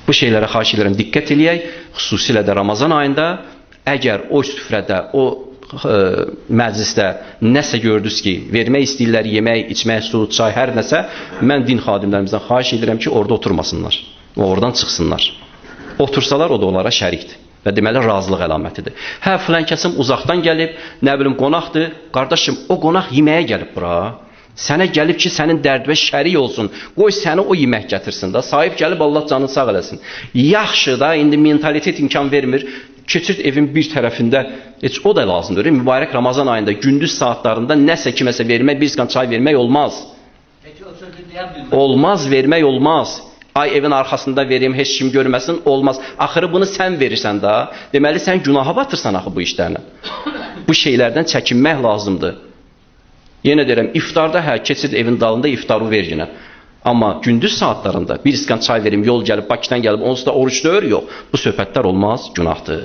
Bu şeylərə xahiş edirəm, diqqət eləyək. Xüsusilə də Ramazan ayında əgər o süfrədə, o məclisdə nəsə gördünüz ki, vermək istəyirlər, yemək, içmək, su, çay, hər nəsə, mən din xadimlərimizdən xahiş edirəm ki, orada oturmasınlar, oradan çıxsınlar. Otursalar, o da onlara şərikdir və deməli, razılıq əlamətidir. Hə, filan kəsim uzaqdan gəlib, nə bilim, qonaqdır, qardaşım, o qonaq yeməyə gəlib bura. Sənə gəlib ki, sənin dərdvə şərik olsun, qoy səni o yemək gətirsin da, sahib gəlib, Allah canını sağ eləsin. Yaxşı da, indi mentalitet imkan vermir, keçir evin bir tərəfində, heç o da lazımdır. Mübarək Ramazan ayında, gündüz saatlarında nəsə kiməsə vermək, bir skan çay vermək olmaz. Olmaz, vermək olmaz. Ay evin arxasında vereyim, heç kim görməsin, olmaz. Axırı bunu sən verirsən da, deməli sən günaha batırsan axı bu işlərlə. Bu şeylərdən çəkinmək lazımdır. Yenə deyirəm, iftarda hə, keçir evin dalında iftarı ver yenə. Amma gündüz saatlarında bir iskan çay verim, yol gəlib, Bakıdan gəlib, onsuz da oruç deyir, yox. Bu söhbətlər olmaz, günahdır.